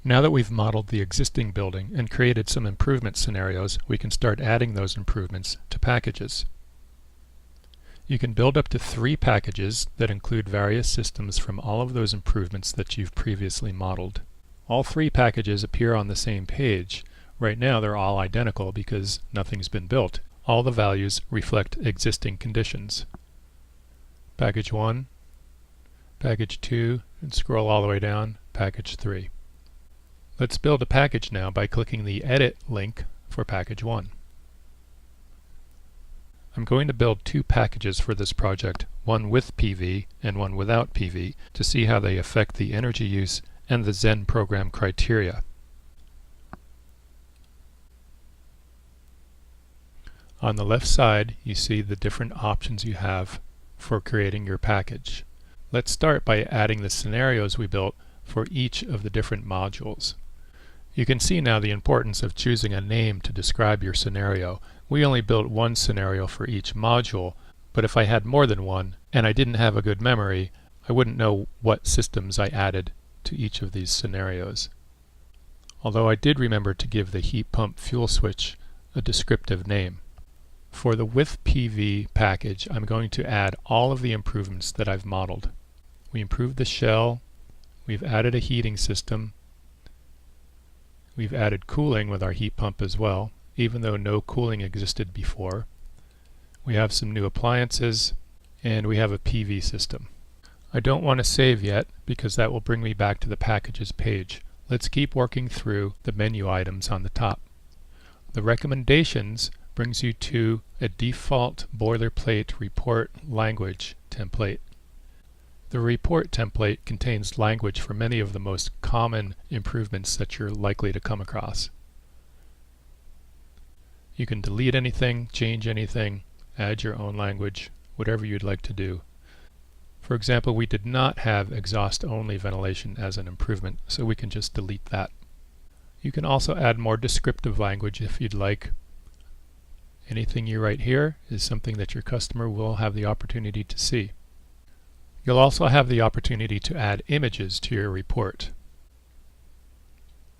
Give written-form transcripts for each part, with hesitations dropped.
Now that we've modeled the existing building and created some improvement scenarios, we can start adding those improvements to packages. You can build up to 3 packages that include various systems from all of those improvements that you've previously modeled. All 3 packages appear on the same page. Right now they're all identical because nothing's been built. All the values reflect existing conditions. Package 1, Package 2, and scroll all the way down, Package 3. Let's build a package now by clicking the Edit link for Package 1. I'm going to build 2 packages for this project, one with PV and one without PV, to see how they affect the energy use and the Zen program criteria. On the left side, you see the different options you have for creating your package. Let's start by adding the scenarios we built for each of the different modules. You can see now the importance of choosing a name to describe your scenario. We only built one scenario for each module, but if I had more than one and I didn't have a good memory, I wouldn't know what systems I added to each of these scenarios. Although I did remember to give the heat pump fuel switch a descriptive name. For the with PV package, I'm going to add all of the improvements that I've modeled. We improved the shell, we've added a heating system, we've added cooling with our heat pump as well, even though no cooling existed before. We have some new appliances, and we have a PV system. I don't want to save yet because that will bring me back to the packages page. Let's keep working through the menu items on the top. The recommendations brings you to a default boilerplate report language template. The report template contains language for many of the most common improvements that you're likely to come across. You can delete anything, change anything, add your own language, whatever you'd like to do. For example, we did not have exhaust-only ventilation as an improvement, so we can just delete that. You can also add more descriptive language if you'd like. Anything you write here is something that your customer will have the opportunity to see. You'll also have the opportunity to add images to your report.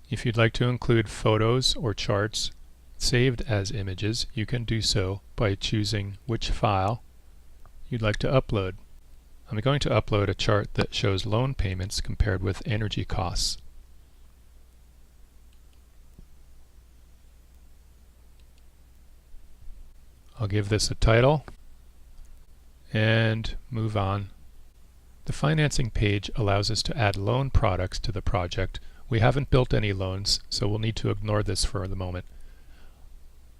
If you'd like to include photos or charts saved as images, you can do so by choosing which file you'd like to upload. I'm going to upload a chart that shows loan payments compared with energy costs. I'll give this a title and move on. The financing page allows us to add loan products to the project. We haven't built any loans, so we'll need to ignore this for the moment.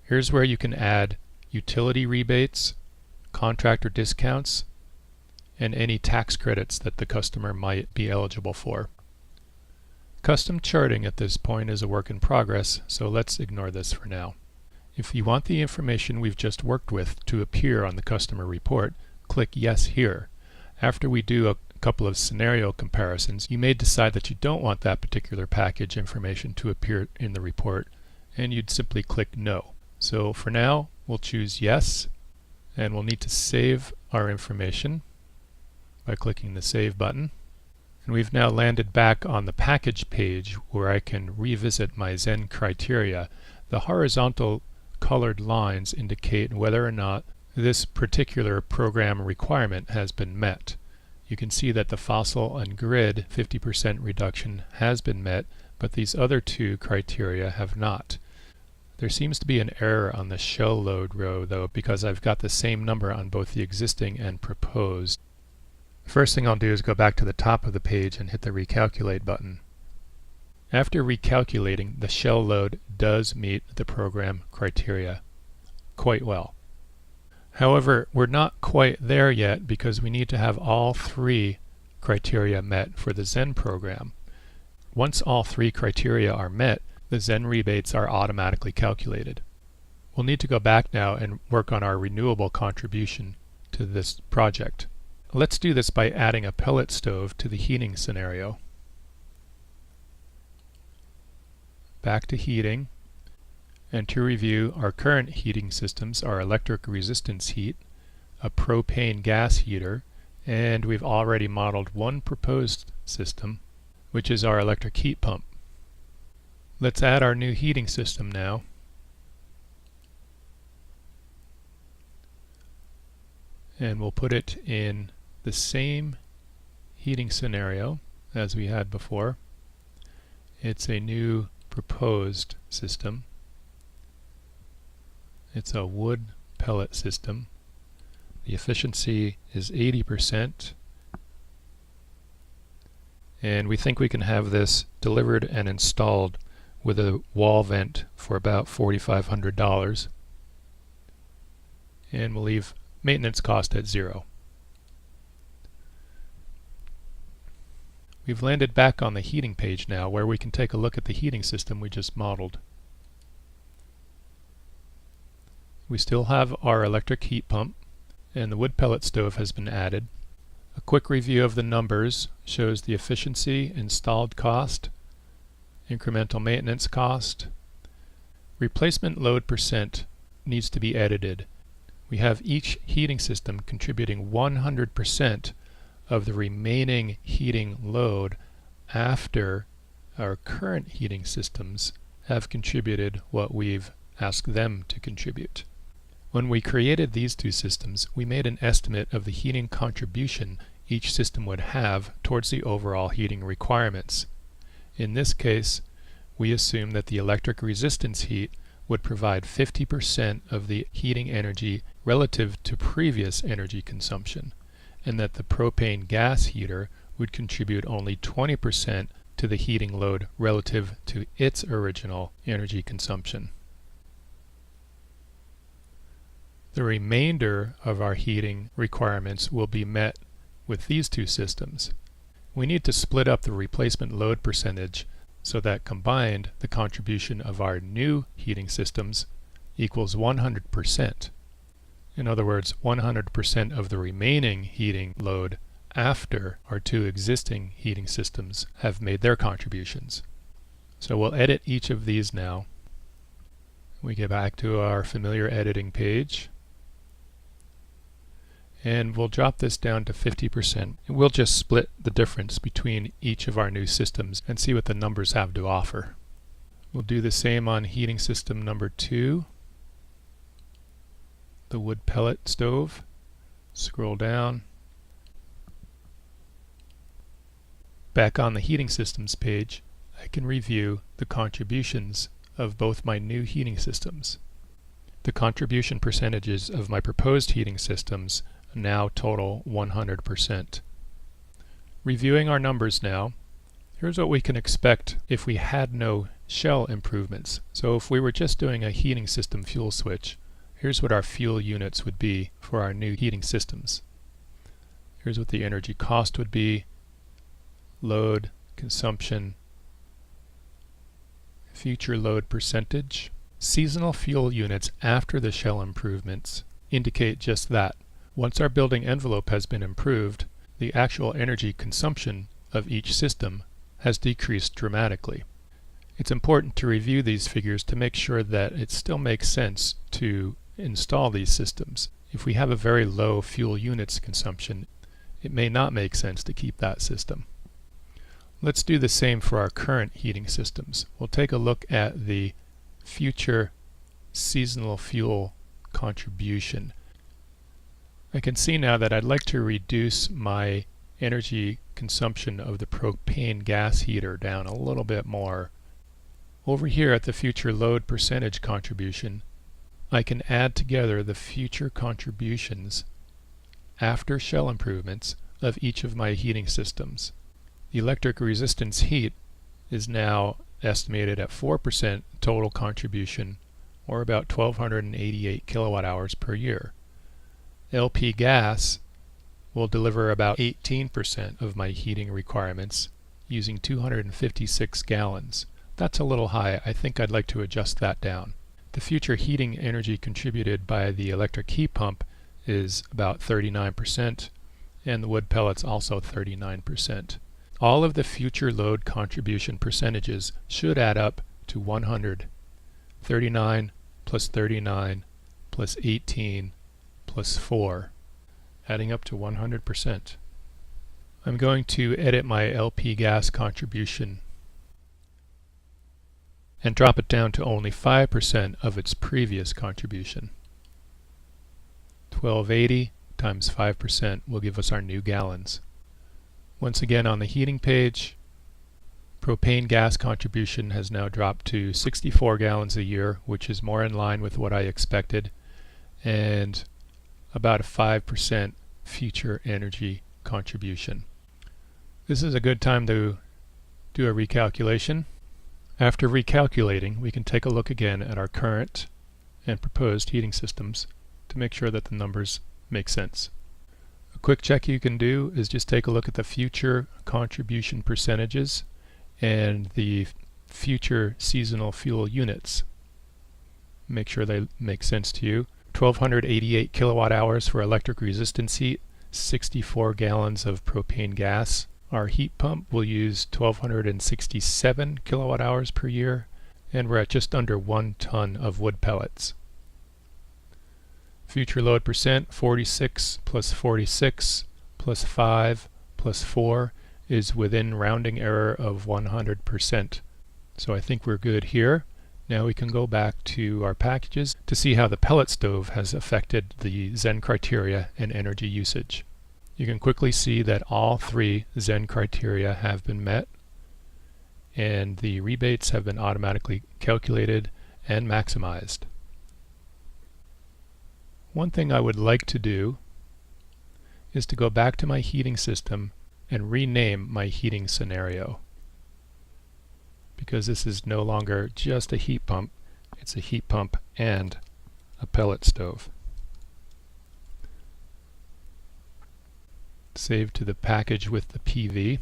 Here's where you can add utility rebates, contractor discounts, and any tax credits that the customer might be eligible for. Custom charting at this point is a work in progress, so let's ignore this for now. If you want the information we've just worked with to appear on the customer report, click Yes here. After we do a couple of scenario comparisons, you may decide that you don't want that particular package information to appear in the report, and you'd simply click No. So for now, we'll choose Yes, and we'll need to save our information by clicking the Save button. And we've now landed back on the package page where I can revisit my Zen criteria. The horizontal colored lines indicate whether or not this particular program requirement has been met. You can see that the fossil and grid 50% reduction has been met, but these other 2 criteria have not. There seems to be an error on the shell load row though, because I've got the same number on both the existing and proposed. The first thing I'll do is go back to the top of the page and hit the Recalculate button. After recalculating, the shell load does meet the program criteria quite well. However, we're not quite there yet because we need to have all 3 criteria met for the Zen program. Once all 3 criteria are met, the Zen rebates are automatically calculated. We'll need to go back now and work on our renewable contribution to this project. Let's do this by adding a pellet stove to the heating scenario. Back to heating. And to review, our current heating systems are electric resistance heat, a propane gas heater, and we've already modeled one proposed system, which is our electric heat pump. Let's add our new heating system now. And we'll put it in the same heating scenario as we had before. It's a new proposed system. It's a wood pellet system. The efficiency is 80%. And we think we can have this delivered and installed with a wall vent for about $4,500. And we'll leave maintenance cost at 0. We've landed back on the heating page now, where we can take a look at the heating system we just modeled. We still have our electric heat pump, and the wood pellet stove has been added. A quick review of the numbers shows the efficiency, installed cost, incremental maintenance cost. Replacement load percent needs to be edited. We have each heating system contributing 100% of the remaining heating load after our current heating systems have contributed what we've asked them to contribute. When we created these two systems, we made an estimate of the heating contribution each system would have towards the overall heating requirements. In this case, we assume that the electric resistance heat would provide 50% of the heating energy relative to previous energy consumption, and that the propane gas heater would contribute only 20% to the heating load relative to its original energy consumption. The remainder of our heating requirements will be met with these two systems. We need to split up the replacement load percentage so that combined the contribution of our new heating systems equals 100%. In other words, 100% of the remaining heating load after our two existing heating systems have made their contributions. So we'll edit each of these now. We get back to our familiar editing page. And we'll drop this down to 50%. And we'll just split the difference between each of our new systems and see what the numbers have to offer. We'll do the same on heating system number 2, the wood pellet stove. Scroll down. Back on the heating systems page, I can review the contributions of both my new heating systems. The contribution percentages of my proposed heating systems now total 100%. Reviewing our numbers now, here's what we can expect if we had no shell improvements. So if we were just doing a heating system fuel switch, here's what our fuel units would be for our new heating systems. Here's what the energy cost would be, load, consumption, future load percentage. Seasonal fuel units after the shell improvements indicate just that. Once our building envelope has been improved, the actual energy consumption of each system has decreased dramatically. It's important to review these figures to make sure that it still makes sense to install these systems. If we have a very low fuel units consumption, it may not make sense to keep that system. Let's do the same for our current heating systems. We'll take a look at the future seasonal fuel contribution. I can see now that I'd like to reduce my energy consumption of the propane gas heater down a little bit more. Over here at the future load percentage contribution, I can add together the future contributions after shell improvements of each of my heating systems. The electric resistance heat is now estimated at 4% total contribution, or about 1,288 kilowatt hours per year. LP gas will deliver about 18% of my heating requirements using 256 gallons. That's a little high. I think I'd like to adjust that down. The future heating energy contributed by the electric heat pump is about 39%, and the wood pellets also 39%. All of the future load contribution percentages should add up to 100. 39 plus 39 plus 18 plus 4, adding up to 100%. I'm going to edit my LP gas contribution. and drop it down to only 5% of its previous contribution. 1280 times 5% will give us our new gallons. Once again on the heating page, propane gas contribution has now dropped to 64 gallons a year, which is more in line with what I expected, and about a 5% future energy contribution. This is a good time to do a recalculation. After recalculating, we can take a look again at our current and proposed heating systems to make sure that the numbers make sense. A quick check you can do is just take a look at the future contribution percentages and the future seasonal fuel units. Make sure they make sense to you. 1288 kilowatt hours for electric resistance heat, 64 gallons of propane gas. Our heat pump will use 1267 kilowatt hours per year, and we're at just under 1 ton of wood pellets. Future load percent, 46 plus 46 plus 5 plus 4 is within rounding error of 100%. So I think we're good here. Now we can go back to our packages to see how the pellet stove has affected the Zen criteria and energy usage. You can quickly see that all 3 Zen criteria have been met, and the rebates have been automatically calculated and maximized. One thing I would like to do is to go back to my heating system and rename my heating scenario, because this is no longer just a heat pump, it's a heat pump and a pellet stove. Save to the package with the PV.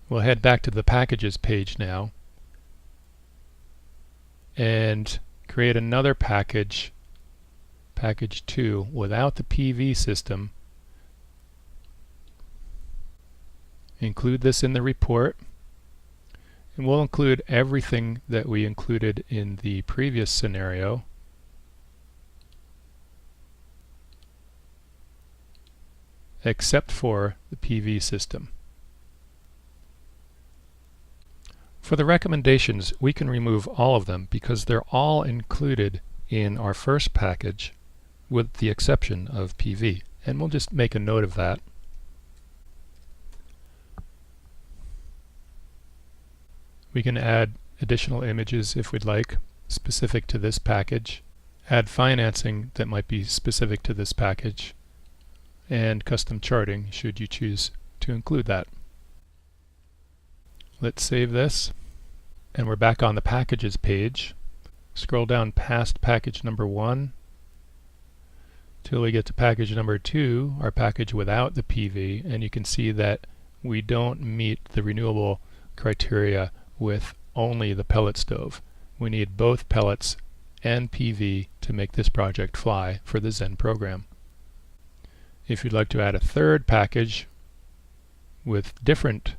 We'll head back to the packages page now and create another package, package 2, without the PV system. Include this in the report, and we'll include everything that we included in the previous scenario. Except for the PV system. For the recommendations, we can remove all of them because they're all included in our first package with the exception of PV, and we'll just make a note of that. We can add additional images if we'd like, specific to this package, add financing that might be specific to this package, and custom charting should you choose to include that. Let's save this, and we're back on the packages page. Scroll down past package number 1 till we get to package number 2, our package without the PV, and you can see that we don't meet the renewable criteria with only the pellet stove. We need both pellets and PV to make this project fly for the Zen program. If you'd like to add a third package with different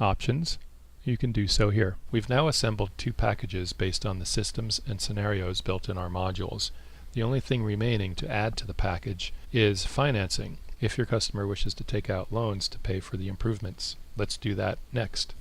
options, you can do so here. We've now assembled 2 packages based on the systems and scenarios built in our modules. The only thing remaining to add to the package is financing, if your customer wishes to take out loans to pay for the improvements. Let's do that next.